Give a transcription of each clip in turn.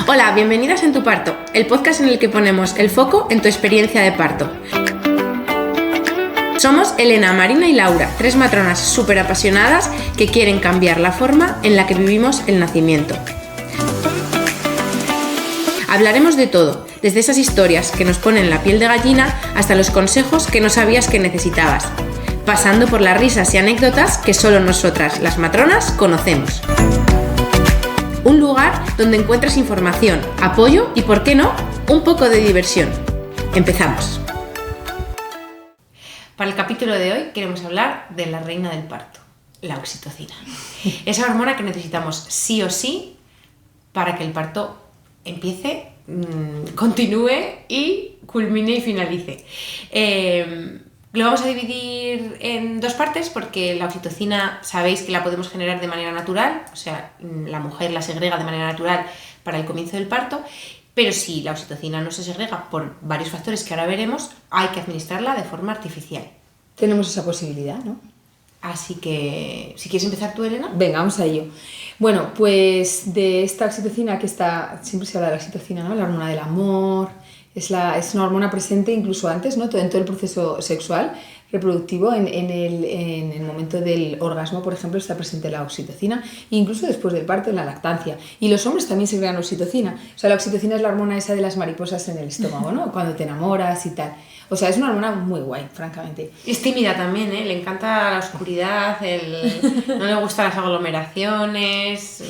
Hola, bienvenidas en Tu Parto, el podcast en el que ponemos el foco en tu experiencia de parto. Somos Elena, Marina y Laura, tres matronas súper apasionadas que quieren cambiar la forma en la que vivimos el nacimiento. Hablaremos de todo, desde esas historias que nos ponen la piel de gallina hasta los consejos que no sabías que necesitabas, pasando por las risas y anécdotas que solo nosotras, las matronas, conocemos. Un lugar donde encuentras información, apoyo y, ¿por qué no?, un poco de diversión. Empezamos. Para el capítulo de hoy queremos hablar de la reina del parto, la oxitocina. Esa hormona que necesitamos sí o sí para que el parto empiece, continúe y culmine y finalice. Lo vamos a dividir en dos partes porque la oxitocina sabéis que la podemos generar de manera natural, o sea, la mujer la segrega de manera natural para el comienzo del parto, pero si la oxitocina no se segrega por varios factores que ahora veremos, hay que administrarla de forma artificial. Tenemos esa posibilidad, ¿no? Así que, si quieres empezar tú, Elena. Venga, vamos a ello. Bueno, pues de esta oxitocina siempre se habla de la oxitocina, ¿no? La hormona del amor. Es una hormona presente incluso antes, ¿no? En todo el proceso sexual reproductivo, en el momento del orgasmo, por ejemplo, está presente la oxitocina, e incluso después del parto, en la lactancia. Y los hombres también segregan oxitocina. O sea, la oxitocina es la hormona esa de las mariposas en el estómago, ¿no? Cuando te enamoras y tal. O sea, es una hormona muy guay, francamente. Es tímida también, ¿eh? Le encanta la oscuridad, no le gustan las aglomeraciones.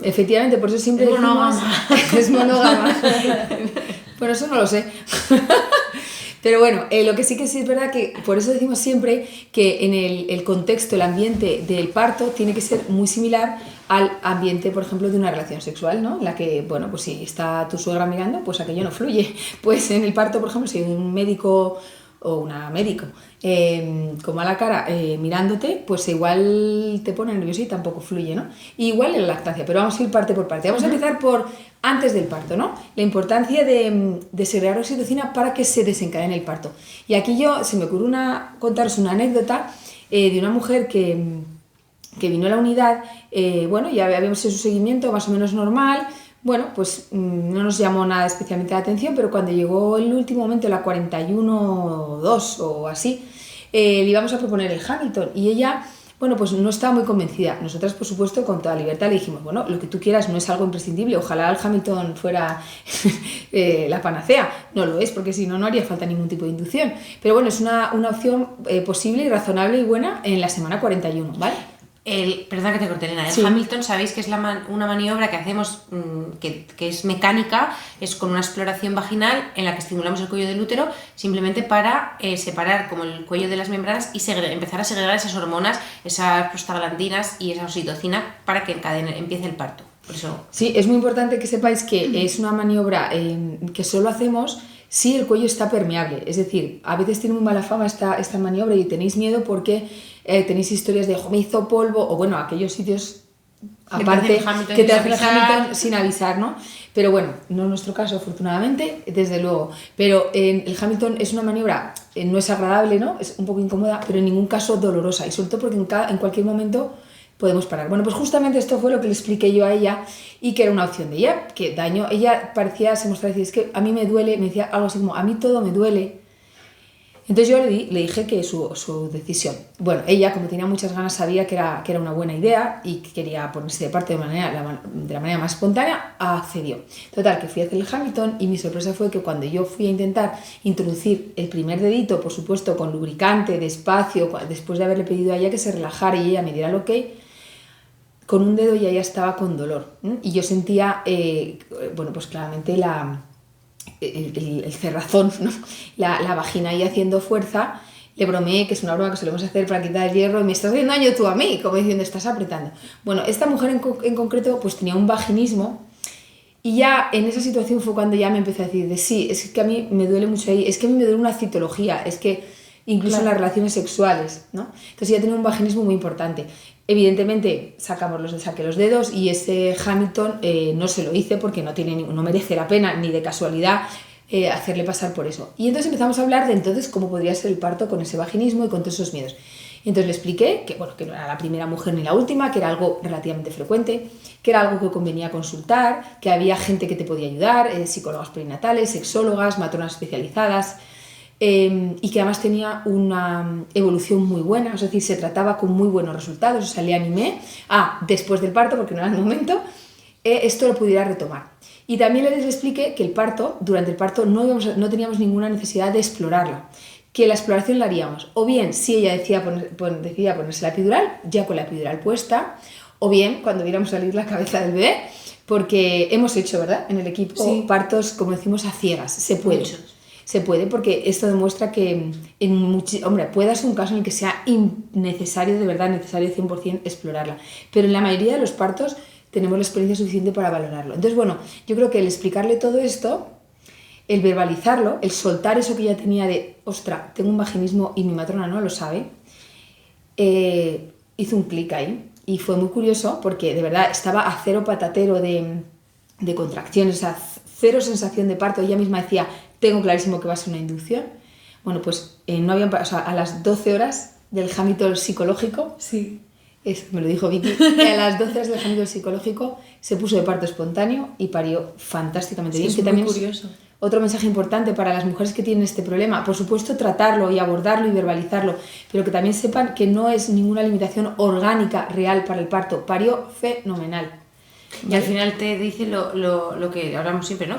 Efectivamente, por eso siempre es monógama. Es monógama. Bueno, eso no lo sé. Pero bueno, lo que sí es verdad que por eso decimos siempre que en el contexto, el ambiente del parto tiene que ser muy similar al ambiente, por ejemplo, de una relación sexual, ¿no? En la que, bueno, pues si está tu suegra mirando, pues aquello no fluye. Pues en el parto, por ejemplo, si hay un médico o una médico con mala cara mirándote, pues igual te pone nervioso y tampoco fluye, ¿no? Y igual en la lactancia, pero vamos a ir parte por parte. Vamos a empezar por antes del parto, ¿no? La importancia de segregar oxitocina para que se desencadene el parto. Y aquí se me ocurre contaros una anécdota de una mujer que vino a la unidad, bueno, ya habíamos hecho su seguimiento más o menos normal. Bueno, pues no nos llamó nada especialmente la atención, pero cuando llegó el último momento, la 41-2 o así, le íbamos a proponer el Hamilton y ella, bueno, pues no estaba muy convencida. Nosotras, por supuesto, con toda libertad le dijimos, bueno, lo que tú quieras no es algo imprescindible, ojalá el Hamilton fuera la panacea. No lo es, porque si no, no haría falta ningún tipo de inducción. Pero bueno, es una opción posible y razonable y buena en la semana 41, ¿vale? Perdón que te corte, Elena. El sí. Hamilton, sabéis que es una maniobra que hacemos que es mecánica, es con una exploración vaginal en la que estimulamos el cuello del útero simplemente para separar como el cuello de las membranas y empezar a segregar esas hormonas, esas prostaglandinas y esa oxitocina para que empiece el parto. Por eso... Sí, es muy importante que sepáis que es una maniobra que solo hacemos si el cuello está permeable. Es decir, a veces tiene muy mala fama esta maniobra y tenéis miedo porque tenéis historias de me hizo polvo o bueno, aquellos sitios aparte que te hacen el Hamilton sin avisar, ¿no? Pero bueno, no es nuestro caso, afortunadamente, desde luego. Pero el Hamilton es una maniobra, no es agradable, ¿no? Es un poco incómoda, pero en ningún caso dolorosa y sobre todo porque en cualquier momento podemos parar. Bueno, pues justamente esto fue lo que le expliqué yo a ella y que era una opción de ella, que ella se mostraba decir, es que a mí me duele, me decía algo así como, a mí todo me duele. Entonces yo le dije que su decisión. Bueno, ella, como tenía muchas ganas, sabía que era una buena idea y que quería ponerse de parte de la manera más espontánea, accedió. Total, que fui a hacer el Hamilton y mi sorpresa fue que cuando yo fui a intentar introducir el primer dedito, por supuesto con lubricante, despacio, después de haberle pedido a ella que se relajara y ella me diera el ok, con un dedo ya estaba con dolor. Y yo sentía, bueno, pues claramente el cerrazón, ¿no? La vagina ahí haciendo fuerza. Le bromeé que es una broma que solemos hacer para quitar el hierro y me estás haciendo daño tú a mí, como diciendo, estás apretando. Bueno, esta mujer en concreto pues tenía un vaginismo y ya en esa situación fue cuando ya me empecé a decir sí, es que a mí me duele mucho ahí, es que a mí me duele una citología, es que incluso en las relaciones sexuales, ¿no? Entonces ella tenía un vaginismo muy importante. Evidentemente saqué los dedos y ese Hamilton no se lo hice porque no merece la pena ni de casualidad hacerle pasar por eso. Y entonces empezamos a hablar de entonces cómo podría ser el parto con ese vaginismo y con todos esos miedos. Entonces le expliqué que, bueno, que no era la primera mujer ni la última, que era algo relativamente frecuente, que era algo que convenía consultar, que había gente que te podía ayudar, psicólogas perinatales, sexólogas, matronas especializadas, y que además tenía una evolución muy buena, es decir, se trataba con muy buenos resultados. O sea, le animé a, después del parto, porque no era el momento, esto lo pudiera retomar. Y también les expliqué que el parto, durante el parto, no teníamos ninguna necesidad de explorarla, que la exploración la haríamos, o bien si ella decidía ponerse la epidural, ya con la epidural puesta, o bien cuando viéramos salir la cabeza del bebé, porque hemos hecho, ¿verdad?, en el equipo partos, como decimos, a ciegas. Se puede. Muchos. Se puede, porque esto demuestra que puede ser un caso en el que sea innecesario, de verdad necesario 100% explorarla, pero en la mayoría de los partos tenemos la experiencia suficiente para valorarlo. Entonces, bueno, yo creo que el explicarle todo esto, el verbalizarlo, el soltar eso que ya tenía de, ostra, tengo un vaginismo y mi matrona no lo sabe, hizo un clic ahí. Y fue muy curioso porque de verdad estaba a cero patatero de contracciones, o sea, cero sensación de parto. Ella misma decía, tengo clarísimo que va a ser una inducción. Bueno, pues a las 12 horas del Hamilton psicológico, sí, eso me lo dijo Vicky, que a las 12 horas del Hamilton psicológico se puso de parto espontáneo y parió fantásticamente bien. Es que muy también curioso. Otro mensaje importante para las mujeres que tienen este problema, por supuesto tratarlo y abordarlo y verbalizarlo, pero que también sepan que no es ninguna limitación orgánica real para el parto. Parió fenomenal. Y al final te dice lo que hablamos siempre, ¿no?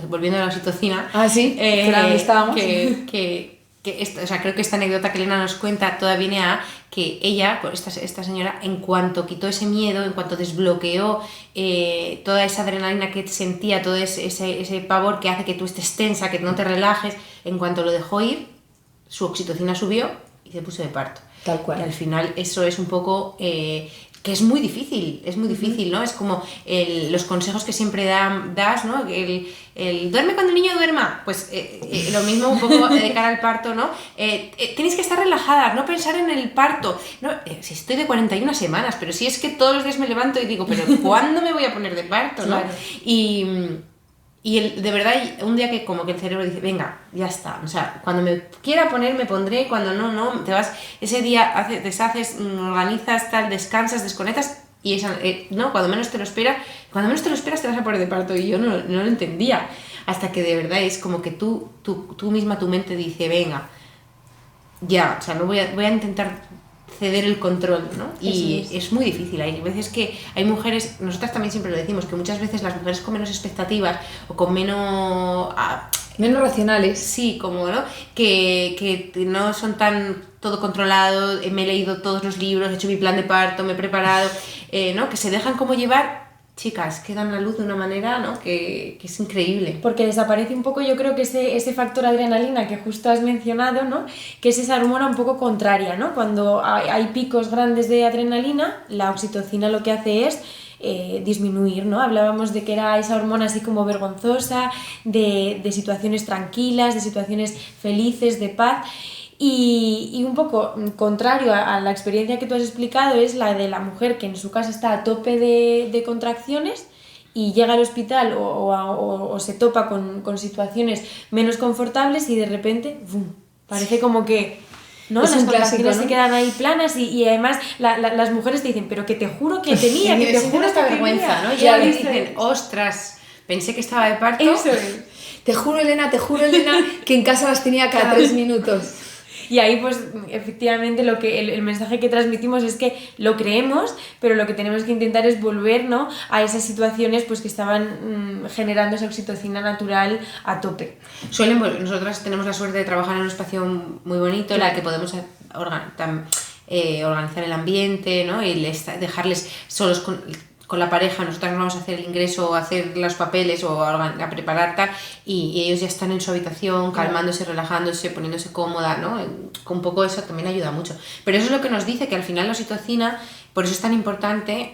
Volviendo a la oxitocina. Ah, sí, que era donde estábamos. O sea, creo que esta anécdota que Elena nos cuenta toda viene a que ella, pues esta señora, en cuanto quitó ese miedo, en cuanto desbloqueó toda esa adrenalina que sentía, todo ese pavor que hace que tú estés tensa, que no te relajes, en cuanto lo dejó ir, su oxitocina subió y se puso de parto. Tal cual. Y al final eso es un poco... que es muy difícil, ¿no? Es como los consejos que siempre das, ¿no? El duerme cuando el niño duerma, pues lo mismo un poco de cara al parto, ¿no? Tenéis que estar relajadas, no pensar en el parto, ¿no? Si estoy de 41 semanas, pero si es que todos los días me levanto y digo, pero ¿cuándo me voy a poner de parto, no? Claro. Y de verdad, un día que como que el cerebro dice, venga, ya está, o sea, cuando me quiera poner, me pondré, cuando no, te vas, ese día deshaces, organizas, tal, descansas, desconectas, y no, cuando menos te lo esperas te vas a poner de parto, y yo no lo entendía, hasta que de verdad es como que tú misma, tu mente dice, venga, ya, o sea, no voy a intentar ceder el control, ¿no? Y es muy difícil. Hay veces que hay mujeres, nosotras también siempre lo decimos, que muchas veces las mujeres con menos expectativas o con menos racionales. Sí, como, ¿no? Que no son tan todo controlado, me he leído todos los libros, he hecho mi plan de parto, me he preparado, ¿no? Que se dejan como llevar. Chicas, que dan la luz de una manera, ¿no? que es increíble. Porque desaparece un poco, yo creo que ese factor adrenalina que justo has mencionado, ¿no? Que es esa hormona un poco contraria, ¿no? Cuando hay picos grandes de adrenalina, la oxitocina lo que hace es disminuir, ¿no? Hablábamos de que era esa hormona así como vergonzosa, de situaciones tranquilas, de situaciones felices, de paz. Y un poco contrario a la experiencia que tú has explicado es la de la mujer que en su casa está a tope de contracciones y llega al hospital o se topa con situaciones menos confortables y de repente ¡bum! Parece como que ¿no? Las contracciones se quedan ahí planas y además las mujeres te dicen, pero que te juro que tenía, que te juro esta vergüenza, ¿no? Y ya dicen, ostras, pensé que estaba de parto. Eso es. Te juro, Elena, que en casa las tenía cada 3 minutos. Y ahí pues efectivamente lo que el mensaje que transmitimos es que lo creemos, pero lo que tenemos que intentar es volver, ¿no? A esas situaciones pues que estaban generando esa oxitocina natural a tope. Nosotras tenemos la suerte de trabajar en un espacio muy bonito, en el que podemos organizar el ambiente, ¿no? Y dejarles solos con la pareja. Nosotras no vamos a hacer el ingreso, a hacer los papeles o a preparar tal, y ellos ya están en su habitación calmándose, relajándose, poniéndose cómoda, ¿no? Con un poco eso también ayuda mucho, pero eso es lo que nos dice que al final la oxitocina, por eso es tan importante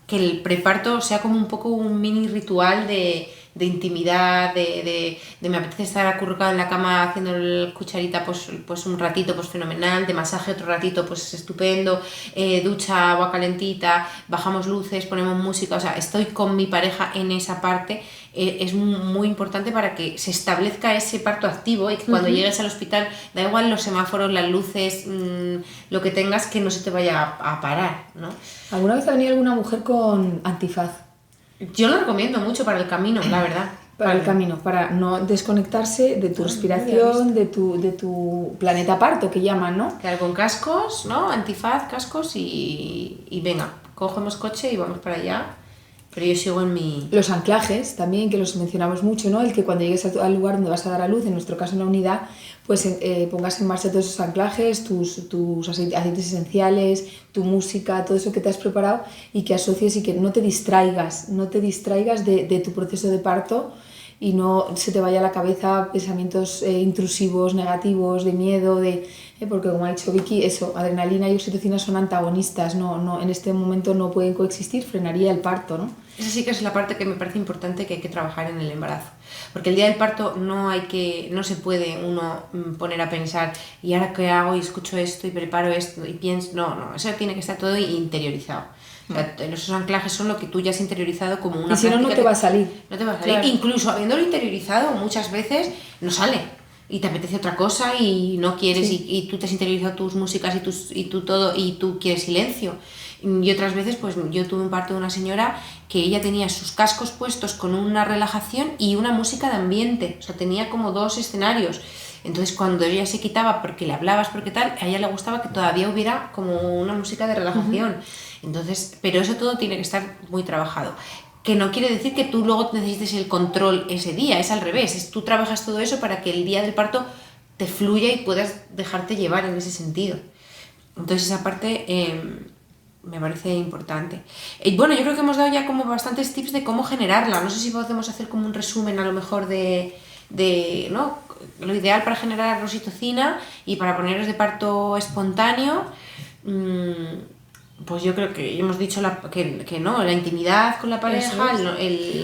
que el preparto sea como un poco un mini ritual de de intimidad, de me apetece estar acurrucado en la cama haciendo el cucharita pues un ratito pues fenomenal, de masaje otro ratito pues estupendo, ducha, agua calentita, bajamos luces, ponemos música, o sea, estoy con mi pareja en esa parte. Es muy importante para que se establezca ese parto activo y que cuando llegues al hospital, da igual los semáforos, las luces, lo que tengas, que no se te vaya a parar, ¿no? ¿Alguna vez ha venido alguna mujer con antifaz? Yo lo recomiendo mucho para el camino, la verdad. Para el camino, para no desconectarse de tu respiración, de tu planeta parto, que llaman, ¿no? Claro, con cascos, ¿no? Antifaz, cascos y venga, cogemos coche y vamos para allá. Pero yo sigo en mi... Los anclajes también, que los mencionamos mucho, ¿no? El que cuando llegues al lugar donde vas a dar a luz, en nuestro caso en la unidad, pues pongas en marcha todos esos anclajes, tus aceites esenciales, tu música, todo eso que te has preparado y que asocies y que no te distraigas de tu proceso de parto y no se te vaya a la cabeza pensamientos intrusivos, negativos, de miedo, porque como ha dicho Vicky, eso, adrenalina y oxitocina son antagonistas, no, en este momento no pueden coexistir, frenaría el parto, ¿no? Esa sí que es la parte que me parece importante que hay que trabajar en el embarazo. Porque el día del parto no se puede uno poner a pensar ¿y ahora qué hago? Y escucho esto y preparo esto y pienso... No, eso tiene que estar todo interiorizado. O sea, esos anclajes son lo que tú ya has interiorizado como una práctica. Y si no, no te va a salir. No te va a salir. Claro. Incluso habiéndolo interiorizado muchas veces no sale. Y te apetece otra cosa y no quieres, sí. y tú te has interiorizado tus músicas y tú todo y tú quieres silencio. Y otras veces, pues yo tuve un parto de una señora que ella tenía sus cascos puestos con una relajación y una música de ambiente, o sea, tenía como 2 escenarios. Entonces cuando ella se quitaba porque le hablabas, porque tal, a ella le gustaba que todavía hubiera como una música de relajación. Entonces, pero eso todo tiene que estar muy trabajado. Que no quiere decir que tú luego necesites el control ese día, es al revés, tú trabajas todo eso para que el día del parto te fluya y puedas dejarte llevar en ese sentido. Entonces esa parte me parece importante. Bueno, yo creo que hemos dado ya como bastantes tips de cómo generarla, no sé si podemos hacer como un resumen a lo mejor de ¿no? Lo ideal para generar oxitocina y para poneros de parto espontáneo. Pues yo creo que hemos dicho que no, la intimidad con la pareja,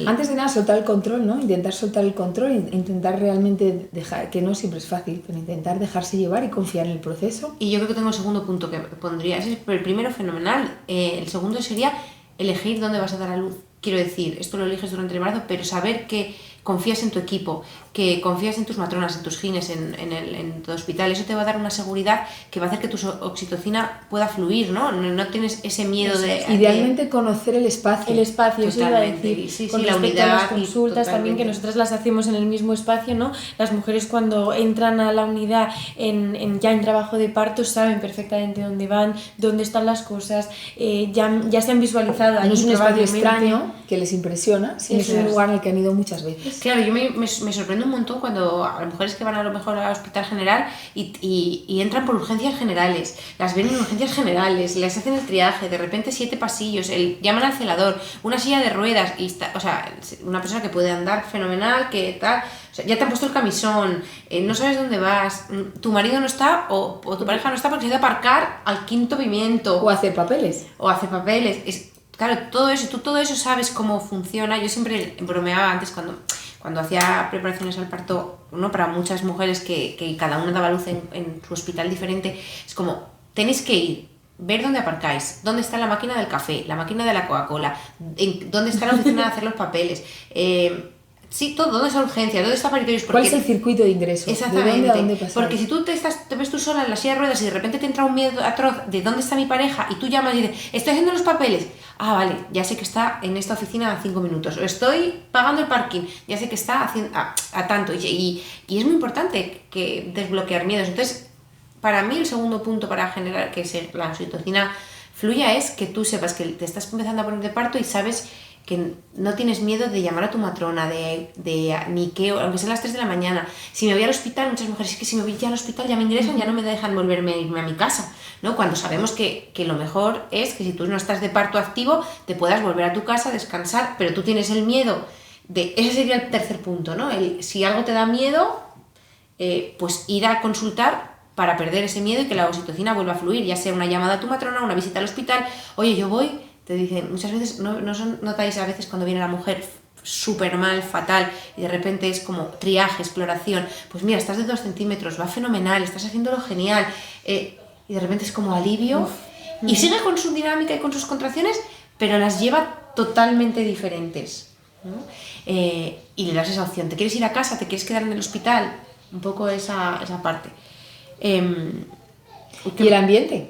Antes de nada, soltar el control, ¿no? Intentar soltar el control, intentar realmente dejar, que no siempre es fácil, pero intentar dejarse llevar y confiar en el proceso. Y yo creo que tengo el segundo punto que pondría, ese es el primero fenomenal, el segundo sería elegir dónde vas a dar a luz. Quiero decir, esto lo eliges durante el embarazo, pero saber que confías en tu equipo, que confías en tus matronas, en tus gines, en tu hospital, eso te va a dar una seguridad que va a hacer que tu oxitocina pueda fluir, ¿no? No tienes ese miedo de... Idealmente conocer el espacio. El espacio, eso iba a decir. Sí, con la unidad. A las consultas también, que nosotras las hacemos en el mismo espacio, ¿no? Las mujeres cuando entran a la unidad ya en trabajo de parto saben perfectamente dónde van, dónde están las cosas, ya se han visualizado. No es un espacio extraño que les impresiona, sino es un lugar al que han ido muchas veces. Claro, yo me sorprendo un montón cuando a las mujeres que van a lo mejor al hospital general y entran por urgencias generales, las ven en urgencias generales, les hacen el triaje, de repente 7 pasillos, llaman al celador, una silla de ruedas, y o sea, una persona que puede andar fenomenal, que tal, o sea, ya te han puesto el camisón, no sabes dónde vas, tu marido no está o tu pareja no está porque se ha ido a aparcar al 5.º pimiento. O hacer papeles. Claro, todo eso sabes cómo funciona. Yo siempre bromeaba antes cuando hacía preparaciones al parto, ¿no? Para muchas mujeres que cada una daba luz en su hospital diferente, es como, tenéis que ir, ver dónde aparcáis, dónde está la máquina del café, la máquina de la Coca-Cola, dónde está la oficina de hacer los papeles, sí, todo, dónde está urgencia, dónde está paritorios. ¿Cuál es el circuito de ingreso? Exactamente, ¿De dónde a dónde pasar? Porque si tú te ves tú sola en la silla de ruedas y de repente te entra un miedo atroz de dónde está mi pareja y tú llamas y dices, estoy haciendo los papeles, vale, ya sé que está en esta oficina a 5 minutos, o estoy pagando el parking, ya sé que está haciendo a tanto, y es muy importante que desbloquear miedos. Entonces, para mí el segundo punto para generar que la oxitocina fluya es que tú sepas que te estás empezando a poner de parto y sabes que no tienes miedo de llamar a tu matrona, ni que, aunque sean las 3 de la mañana. Si me voy al hospital, muchas mujeres, es que si me voy ya al hospital ya me ingresan, ya no me dejan irme a mi casa, ¿no? Cuando sabemos que lo mejor es que si tú no estás de parto activo, te puedas volver a tu casa, descansar, pero tú tienes el miedo ese sería el tercer punto, ¿no? Si algo te da miedo, pues ir a consultar para perder ese miedo y que la oxitocina vuelva a fluir, ya sea una llamada a tu matrona, una visita al hospital, oye, yo voy. Te dicen, muchas veces, ¿no notáis a veces cuando viene la mujer súper mal, fatal, y de repente es como triaje, exploración, pues mira, estás de 2 centímetros, va fenomenal, estás haciéndolo genial, y de repente es como alivio, y sigue con su dinámica y con sus contracciones, pero las lleva totalmente diferentes, ¿no? Y le das esa opción, ¿te quieres ir a casa? ¿Te quieres quedar en el hospital? Un poco esa parte. Y el ambiente,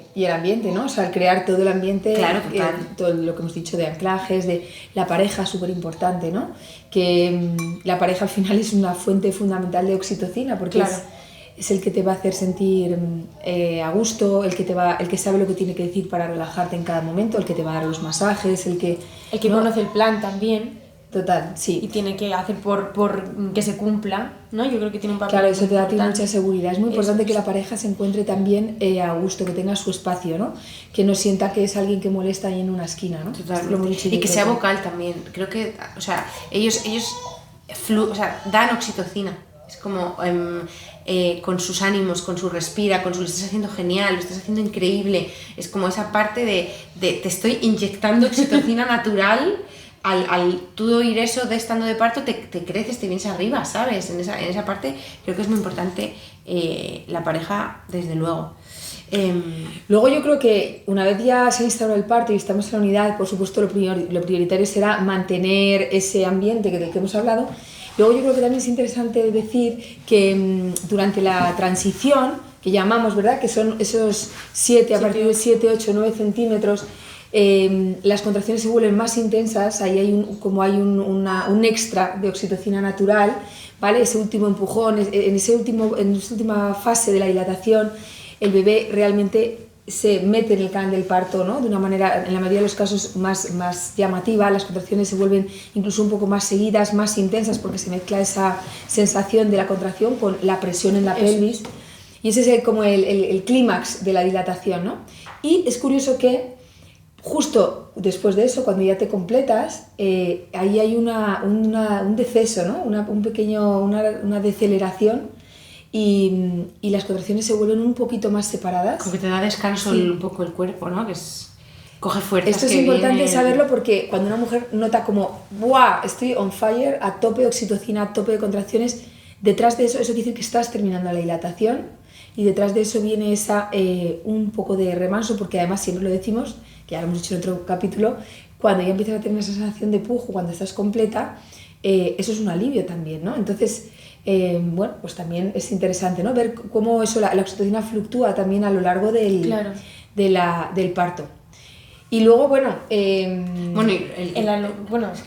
¿no? O sea, el crear todo el ambiente, claro, total. todo lo que hemos dicho de anclajes, de la pareja, súper importante, ¿no? Que la pareja al final es una fuente fundamental de oxitocina, porque claro. es el que te va a hacer sentir a gusto, el que sabe lo que tiene que decir para relajarte en cada momento, el que te va a dar los masajes, el que ¿no? Conoce el plan también. Total, sí. Y tiene que hacer por que se cumpla, ¿no? Yo creo que tiene un papel. Claro, eso te da a ti importante. mucha seguridad. Es muy importante que la pareja se encuentre también a gusto, que tenga su espacio, ¿no? Que no sienta que es alguien que molesta ahí en una esquina, ¿no? Y que sea vocal también. Creo que, o sea, ellos dan oxitocina. Es como con sus ánimos, con su respira, con su lo estás haciendo genial, lo estás haciendo increíble. Es como esa parte de te estoy inyectando oxitocina natural. Al tú oír eso de estando de parto, te creces, te vienes arriba, ¿sabes? En esa parte creo que es muy importante la pareja, desde luego. Luego yo creo que una vez ya se ha instaurado el parto y estamos en la unidad, por supuesto lo prioritario será mantener ese ambiente del que hemos hablado. Luego yo creo que también es interesante decir que durante la transición, que llamamos, ¿verdad? Que son esos 7, a partir de 7, 8, 9 centímetros, las contracciones se vuelven más intensas, ahí hay un extra de oxitocina natural, ¿vale? Ese último empujón, en esa última fase de la dilatación, el bebé realmente se mete en el canal del parto, ¿no? De una manera, en la mayoría de los casos, más llamativa. Las contracciones se vuelven incluso un poco más seguidas, más intensas, porque se mezcla esa sensación de la contracción con la presión en la pelvis, y ese es como el clímax de la dilatación, ¿no? Y es curioso que justo después de eso, cuando ya te completas, ahí hay un deceso, ¿no? Una deceleración, y las contracciones se vuelven un poquito más separadas. Como que te da descanso un poco el cuerpo, ¿no? Coge fuerzas. Esto es importante saberlo, porque cuando una mujer nota como ¡buah! Estoy on fire, a tope de oxitocina, a tope de contracciones, detrás de eso quiere decir que estás terminando la dilatación, y detrás de eso viene un poco de remanso, porque además siempre lo decimos, que ya lo hemos dicho en otro capítulo, cuando ya empiezas a tener esa sensación de pujo, cuando estás completa, eso es un alivio también, ¿no? Entonces, bueno, pues también es interesante, ¿no? Ver cómo eso, la oxitocina fluctúa también a lo largo del parto. Y luego, bueno...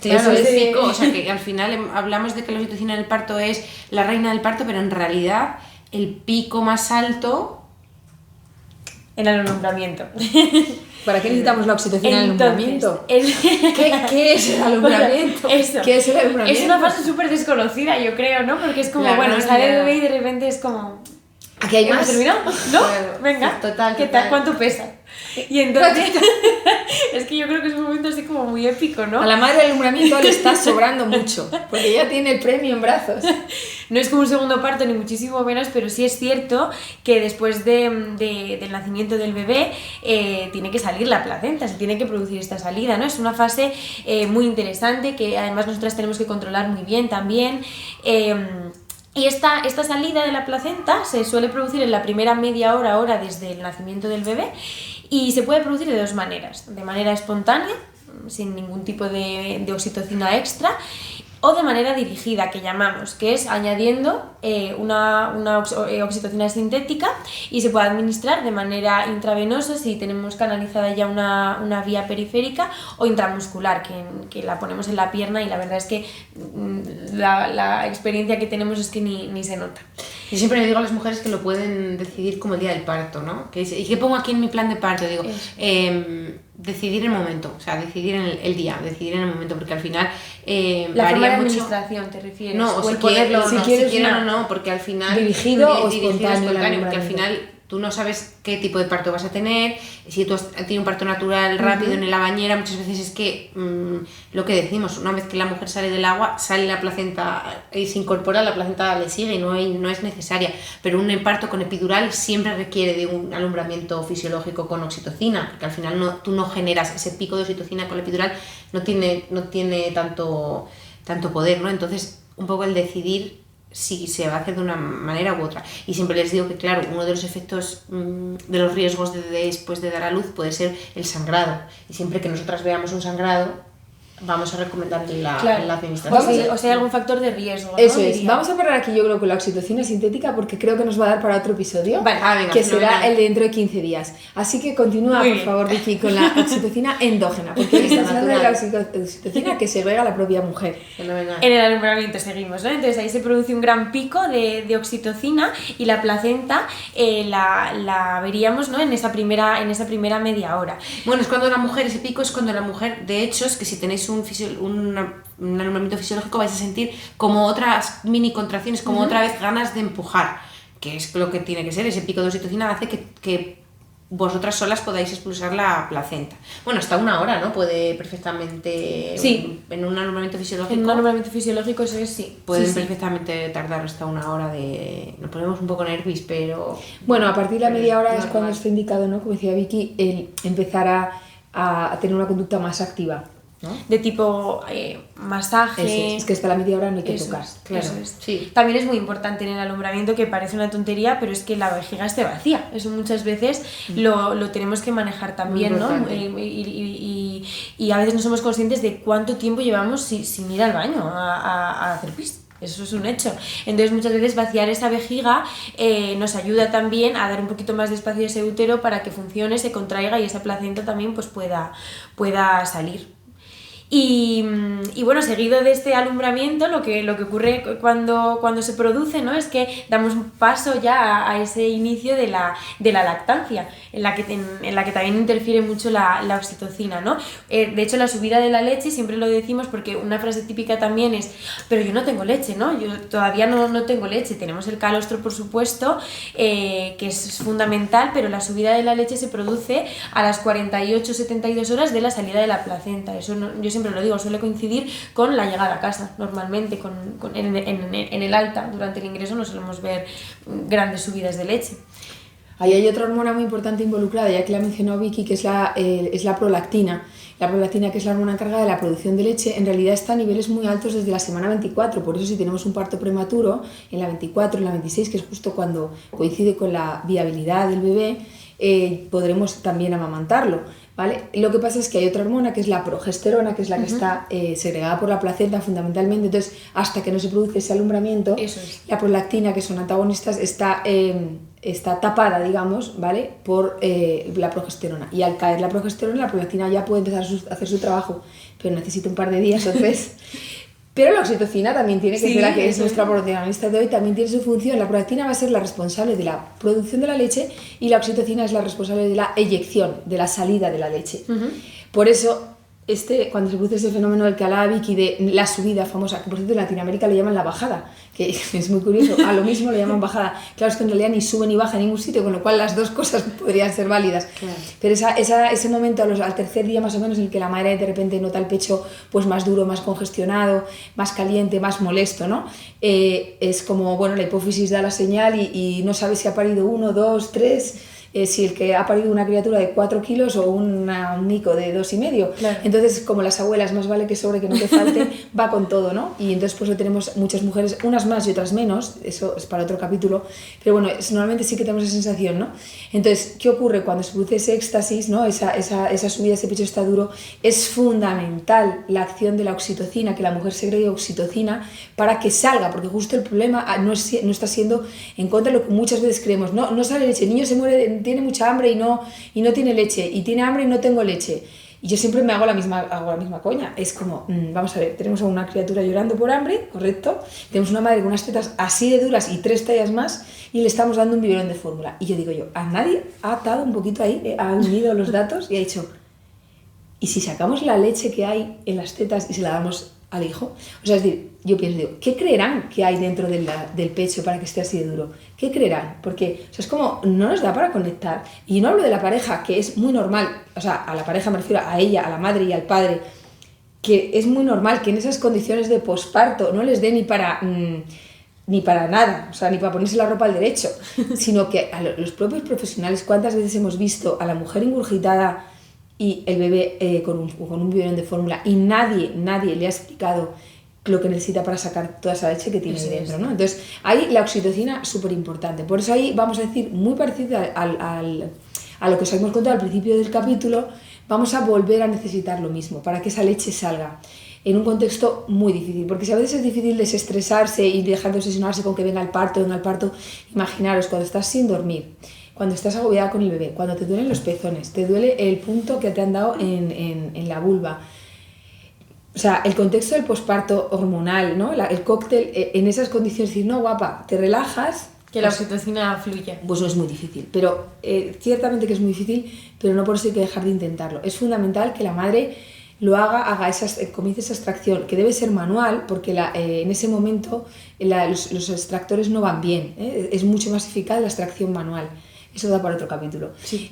claro, o sea, que al final hablamos de que la oxitocina en el parto es la reina del parto, pero en realidad el pico más alto... En el alumbramiento. ¿Para qué necesitamos la oxitocina en el alumbramiento? ¿Qué es el alumbramiento? ¿Qué es el alumbramiento? Es una fase súper desconocida, yo creo, ¿no? Porque es como, sale el bebé y de repente es como... ¿Aquí hay más? ¿Terminado? ¿No? Claro, venga, total. ¿Qué tal? ¿Cuánto pesa? Y entonces, es que yo creo que es un momento así como muy épico, ¿no? A la madre del alumbramiento le está sobrando mucho, porque ya tiene el premio en brazos. No es como un segundo parto, ni muchísimo menos, pero sí es cierto que después del nacimiento del bebé tiene que salir la placenta, se tiene que producir esta salida, ¿no? Es una fase muy interesante, que además nosotras tenemos que controlar muy bien también. Y esta salida de la placenta se suele producir en la primera media hora desde el nacimiento del bebé, y se puede producir de dos maneras: de manera espontánea, sin ningún tipo de oxitocina extra, o de manera dirigida, que llamamos, que es añadiendo una oxitocina sintética, y se puede administrar de manera intravenosa si tenemos canalizada ya una vía periférica, o intramuscular, que la ponemos en la pierna, y la verdad es que la experiencia que tenemos es que ni se nota. Yo siempre le digo a las mujeres que lo pueden decidir como el día del parto, ¿no? ¿Y qué pongo aquí en mi plan de parto? Digo, decidir el momento, o sea, decidir el día, decidir en el momento, porque al final la forma de mucho. administración, ¿te refieres? No, o el si ponerlo, quieren o no, porque al final... Dirigido o espontáneo, porque al final tú no sabes qué tipo de parto vas a tener. Si tú has tenido un parto natural rápido en la bañera, muchas veces es que lo que decimos, una vez que la mujer sale del agua, sale la placenta y se incorpora, la placenta le sigue y no es necesaria. Pero un parto con epidural siempre requiere de un alumbramiento fisiológico con oxitocina, porque al final tú no generas ese pico de oxitocina con la epidural, no tiene tanto tanto poder, ¿no? Entonces, un poco el decidir si se va a hacer de una manera u otra. Y siempre les digo que, claro, uno de los efectos de los riesgos después de dar a luz puede ser el sangrado. Y siempre que nosotras veamos un sangrado, vamos a recomendar la administración. O sea, hay algún factor de riesgo, ¿no? Eso es. Vamos a parar aquí, yo creo, con la oxitocina sintética, porque creo que nos va a dar para otro episodio, vale, venga, que será el de dentro de 15 días. Así que continúa, por favor, Vicky, con la oxitocina endógena, porque hoy estamos hablando de la oxitocina que segrega la propia mujer. Fenomenal. En el alumbramiento seguimos, ¿no? Entonces ahí se produce un gran pico de oxitocina y la placenta la veríamos, ¿no? en esa primera media hora. Bueno, es cuando la mujer, ese pico es cuando la mujer, de hecho, es que si tenéis un alumbramiento fisiológico vais a sentir como otras mini contracciones, como otra vez ganas de empujar, que es lo que tiene que ser. Ese pico de oxitocina hace que vosotras solas podáis expulsar la placenta. Bueno, hasta 1 hora, ¿no? Puede perfectamente... Sí. En un alumbramiento fisiológico... En un alumbramiento fisiológico, eso es, sí. Pueden perfectamente tardar hasta 1 hora de... Nos ponemos un poco nervios, pero... Bueno, a partir de la media hora es cuando está indicado, ¿no? Como decía Vicky, el empezar a tener una conducta más activa, ¿no? De tipo masaje. Es que hasta la media hora no hay que Eso tocar. es, Claro, eso es. sí. También es muy importante en el alumbramiento, que parece una tontería, pero es que la vejiga esté vacía. Eso muchas veces lo tenemos que manejar también, ¿no? Y a veces no somos conscientes de cuánto tiempo llevamos sin ir al baño a hacer pis. Eso es un hecho. Entonces muchas veces vaciar esa vejiga nos ayuda también a dar un poquito más de espacio a ese útero para que funcione, se contraiga y esa placenta también pues pueda salir. Y bueno, seguido de este alumbramiento, lo que ocurre cuando se produce, ¿no? Es que damos un paso ya a ese inicio de la lactancia, en la que también interfiere mucho la oxitocina, ¿no? De hecho, la subida de la leche, siempre lo decimos porque una frase típica también es: pero yo no tengo leche, ¿no? Yo todavía no tengo leche. Tenemos el calostro, por supuesto, que es fundamental, pero la subida de la leche se produce a las 48-72 horas de la salida de la placenta. Eso yo siempre lo digo, suele coincidir con la llegada a casa, normalmente en el alta. Durante el ingreso no solemos ver grandes subidas de leche. Ahí hay otra hormona muy importante involucrada, ya que la ha mencionado Vicky, que es la prolactina. La prolactina, que es la hormona encargada de la producción de leche, en realidad está a niveles muy altos desde la semana 24. Por eso, si tenemos un parto prematuro en la 24, en la 26, que es justo cuando coincide con la viabilidad del bebé, podremos también amamantarlo, ¿vale? Lo que pasa es que hay otra hormona, que es la progesterona, que es la que está segregada por la placenta fundamentalmente. Entonces, hasta que no se produce ese alumbramiento, Eso es. la prolactina, que son antagonistas, está tapada, digamos, ¿vale? Por la progesterona. Y al caer la progesterona, la prolactina ya puede empezar a hacer su trabajo, pero necesita un par de días o 3. Pero la oxitocina también tiene que ser la que es nuestra protagonista de hoy, también tiene su función. La prolactina va a ser la responsable de la producción de la leche y la oxitocina es la responsable de la eyección, de la salida de la leche. Por eso, cuando se produce ese fenómeno del que hablaba Vicky, de la subida famosa, que por cierto en Latinoamérica le llaman la bajada, que es muy curioso, a lo mismo le llaman bajada. Claro, es que en realidad ni sube ni baja en ningún sitio, con lo cual las dos cosas podrían ser válidas. Claro. Pero ese momento, al tercer día más o menos, en el que la madre de repente nota el pecho pues más duro, más congestionado, más caliente, más molesto, ¿no? Es como, bueno, la hipófisis da la señal y no sabe si ha parido 1, 2, 3... si el que ha parido una criatura de 4 kilos o un mico de 2,5. Claro. Entonces, como las abuelas, más vale que sobre que no te falte, va con todo, ¿no? Y entonces pues tenemos muchas mujeres, unas más y otras menos, eso es para otro capítulo, pero bueno, normalmente sí que tenemos esa sensación, ¿no? Entonces, ¿qué ocurre cuando se produce ese éxtasis, ¿no? Esa subida, ese pecho está duro? Es fundamental la acción de la oxitocina, que la mujer segregue oxitocina para que salga, porque justo el problema no está siendo en contra de lo que muchas veces creemos, no sale leche, el niño se muere, tiene mucha hambre y no tiene leche, y tiene hambre y no tengo leche. Y yo siempre me hago la misma coña. Es como, vamos a ver, tenemos a una criatura llorando por hambre, correcto, tenemos una madre con unas tetas así de duras y 3 tallas más y le estamos dando un biberón de fórmula. Y yo digo a nadie ha atado un poquito ahí, ha unido los datos y ha dicho, ¿y si sacamos la leche que hay en las tetas y se la damos al hijo? O sea, es decir, yo pienso, ¿qué creerán que hay dentro del pecho para que esté así de duro? ¿Qué creerán? Porque, o sea, es como, no nos da para conectar. Y no hablo de la pareja, que es muy normal, o sea, a la pareja me refiero a ella, a la madre y al padre, que es muy normal que en esas condiciones de posparto no les dé ni para nada, o sea, ni para ponerse la ropa al derecho, sino que a los propios profesionales, ¿cuántas veces hemos visto a la mujer ingurgitada y el bebé con un biberón de fórmula y nadie le ha explicado lo que necesita para sacar toda esa leche que tiene ahí Eso dentro, es. ¿no? Entonces, ahí la oxitocina súper importante. Por eso ahí vamos a decir, muy parecido a lo que os hemos contado al principio del capítulo, vamos a volver a necesitar lo mismo para que esa leche salga en un contexto muy difícil, porque si a veces es difícil desestresarse y dejar de obsesionarse con que venga el parto, imaginaros cuando estás sin dormir, cuando estás agobiada con el bebé, cuando te duelen los pezones, te duele el punto que te han dado en la vulva. O sea, el contexto del posparto hormonal, ¿no? El cóctel en esas condiciones, decir, no, guapa, te relajas. Que la oxitocina fluya. Pues no es muy difícil, pero ciertamente que es muy difícil, pero no por eso hay que dejar de intentarlo. Es fundamental que la madre lo comience esa extracción, que debe ser manual, porque en ese momento los extractores no van bien, ¿eh? Es mucho más eficaz la extracción manual. Eso da para otro capítulo. Sí.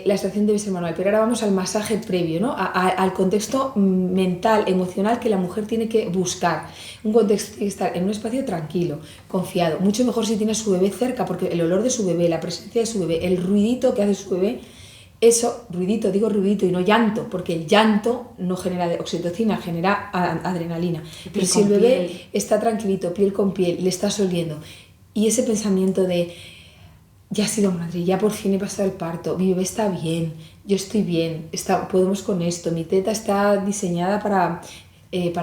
La extracción debe ser manual, pero ahora vamos al masaje previo, ¿no? Al contexto mental, emocional que la mujer tiene que buscar. Un contexto tiene que estar en un espacio tranquilo, confiado. Mucho mejor si tiene a su bebé cerca, porque el olor de su bebé, la presencia de su bebé, el ruidito que hace su bebé, eso, ruidito, digo ruidito y no llanto, porque el llanto no genera oxitocina, genera adrenalina. Pero si el bebé está tranquilito, piel con piel, le estás oliendo, y ese pensamiento de ya he sido madre, ya por fin he pasado el parto, mi bebé está bien, yo estoy bien, podemos con esto, mi teta está diseñada para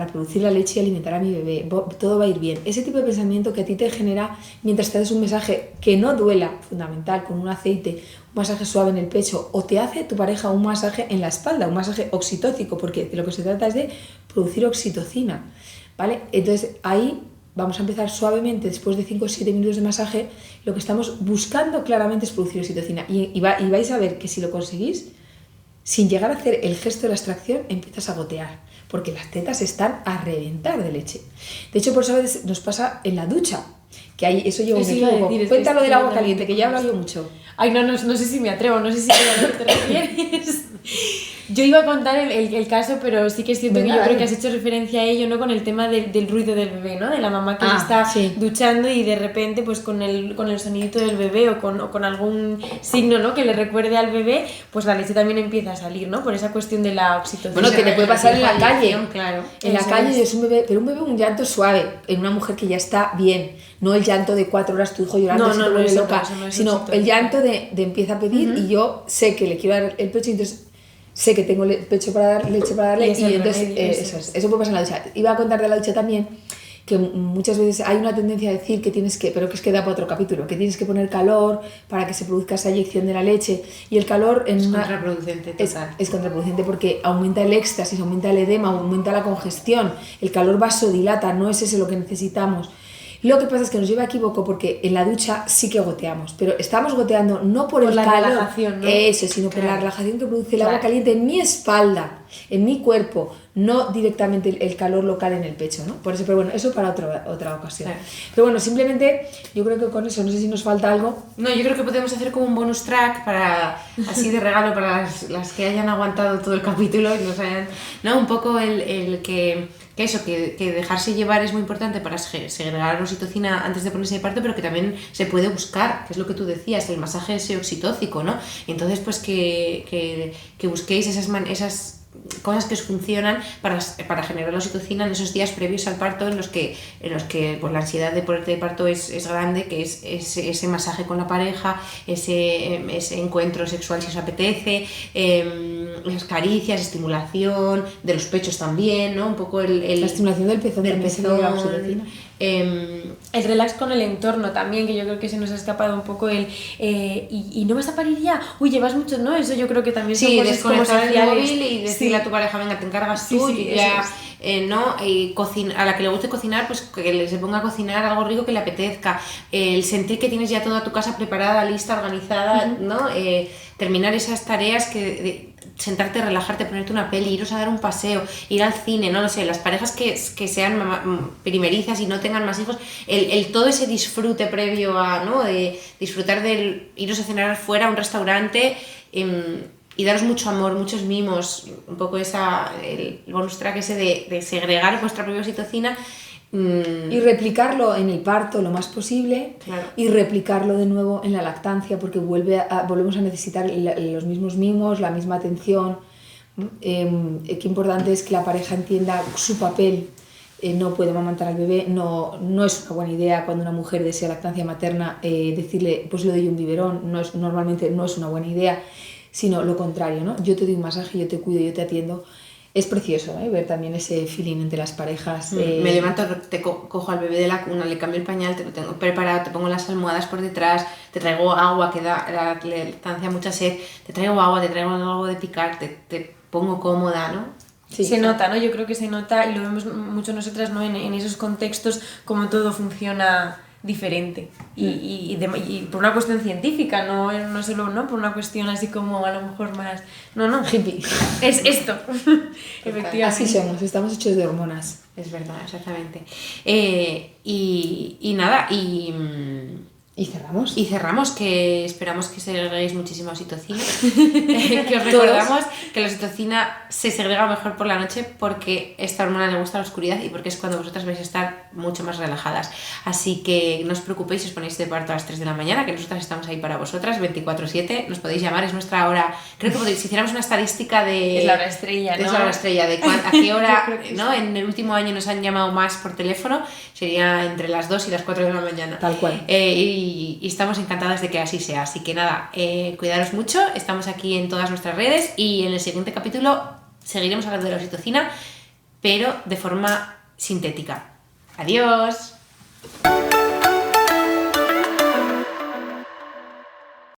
producir la leche y alimentar a mi bebé, todo va a ir bien. Ese tipo de pensamiento que a ti te genera mientras te haces un masaje que no duela, fundamental, con un aceite, un masaje suave en el pecho, o te hace tu pareja un masaje en la espalda, un masaje oxitócico, porque de lo que se trata es de producir oxitocina, ¿vale? Entonces ahí vamos a empezar suavemente, después de 5 o 7 minutos de masaje, lo que estamos buscando claramente es producir oxitocina. Y vais a ver que si lo conseguís, sin llegar a hacer el gesto de la extracción, empiezas a gotear, porque las tetas están a reventar de leche. De hecho, por eso a veces nos pasa en la ducha, que ahí eso lleva un equivoco. Cuéntalo del agua caliente, que ya he hablado yo mucho. Ay, no sé si me atrevo, no sé si a lo que te refieres. Yo iba a contar el caso, pero sí que es cierto que yo creo que has hecho referencia a ello, ¿no? Con el tema del ruido del bebé, ¿no? De la mamá que se está duchando y de repente, pues con el sonidito del bebé o con algún signo, ¿no? Que le recuerde al bebé, pues la leche también empieza a salir, ¿no? Por esa cuestión de la oxitocina. Bueno, que le puede pasar en la calle. Claro. En la calle es un bebé, pero un bebé un llanto suave, en una mujer que ya está bien. No el llanto de 4 horas tu hijo llorando, no, vuelve loca, no sino el llanto de empieza a pedir y yo sé que le quiero dar el pecho, y entonces sé que tengo leche para darle y entonces eso puede pasar en la ducha. Iba a contar de la ducha también que muchas veces hay una tendencia a decir que tienes que, pero que es que da para otro capítulo, que tienes que poner calor para que se produzca esa eyección de la leche, y el calor es contraproducente total. Es contraproducente porque aumenta el éxtasis, aumenta el edema, aumenta la congestión, el calor vasodilata, no es ese lo que necesitamos. Lo que pasa es que nos lleva a equivoco porque en la ducha sí que goteamos, pero estamos goteando no por el la calor, relajación, ¿no? eso, sino por la relajación que produce el agua caliente en mi espalda, en mi cuerpo, no directamente el calor local en el pecho, ¿no? Por eso, pero bueno, eso para otra ocasión. Claro. Pero bueno, simplemente yo creo que con eso, no sé si nos falta algo. No, yo creo que podemos hacer como un bonus track para así de regalo para las que hayan aguantado todo el capítulo y nos hayan, ¿no? Un poco el que dejarse llevar es muy importante para segregar oxitocina antes de ponerse de parto, pero que también se puede buscar, que es lo que tú decías, el masaje ese oxitócico, ¿no? Entonces, pues que busquéis esas cosas que os funcionan para generar la oxitocina en esos días previos al parto en los que pues, la ansiedad de ponerte de parto es grande, que es ese masaje con la pareja, ese encuentro sexual si os apetece, las caricias, estimulación de los pechos también, ¿no? Un poco la estimulación del pezón, la oxitocina. El relax con el entorno también, que yo creo que se nos ha escapado un poco y no vas a parir ya, uy, llevas mucho, ¿no? Eso yo creo que también son cosas como sociales. El móvil y decirle a tu pareja, venga, te encargas tú, y ya, ¿no? Y a la que le guste cocinar, pues que se ponga a cocinar algo rico que le apetezca, el sentir que tienes ya toda tu casa preparada, lista, organizada, ¿no? Terminar esas tareas sentarte, relajarte, ponerte una peli, iros a dar un paseo, ir al cine, no lo sé, las parejas que sean primerizas y no tengan más hijos, todo ese disfrute previo a, ¿no? De disfrutar del iros a cenar fuera a un restaurante y daros mucho amor, muchos mimos, un poco el bonus track ese de segregar vuestra propia oxitocina. Y replicarlo en el parto lo más posible, claro. Y replicarlo de nuevo en la lactancia, porque volvemos a necesitar los mismos mimos, la misma atención. Qué importante es que la pareja entienda su papel no puede amamantar al bebé, no es una buena idea cuando una mujer desea lactancia materna decirle, pues le doy un biberón, normalmente no es una buena idea, sino lo contrario, ¿no? Yo te doy un masaje, yo te cuido, yo te atiendo. Es precioso ver también ese feeling entre las parejas. Me levanto, cojo al bebé de la cuna, le cambio el pañal, te lo tengo preparado, te pongo las almohadas por detrás, te traigo agua, que da la lactancia mucha sed, te traigo agua, te traigo algo de picar, te pongo cómoda, ¿no? Sí, se nota, ¿no? Yo creo que se nota y lo vemos mucho nosotras, ¿no? En esos contextos, como todo funciona diferente y por una cuestión científica, no solo, ¿no? Por una cuestión así como a lo mejor más... No, hippie. Es esto, efectivamente. Así somos, estamos hechos de hormonas. Es verdad, exactamente. Y nada, ¿Y cerramos? Y cerramos, que esperamos que segreguéis muchísima oxitocina. Que os recordamos que la oxitocina se segrega mejor por la noche porque esta hormona le gusta la oscuridad y porque es cuando vosotras vais a estar mucho más relajadas. Así que no os preocupéis si os ponéis de parto a las 3 de la mañana, que nosotras estamos ahí para vosotras 24/7. Nos podéis llamar, es nuestra hora. Creo que si hiciéramos una estadística de... Es la hora estrella, ¿no? Es la hora estrella, de a qué hora, ¿no? En el último año nos han llamado más por teléfono, sería entre las 2 y las 4 de la mañana. Tal cual. Y estamos encantadas de que así sea. Así que nada, cuidaros mucho, estamos aquí en todas nuestras redes y en el siguiente capítulo seguiremos hablando de la oxitocina, pero de forma sintética. ¡Adiós!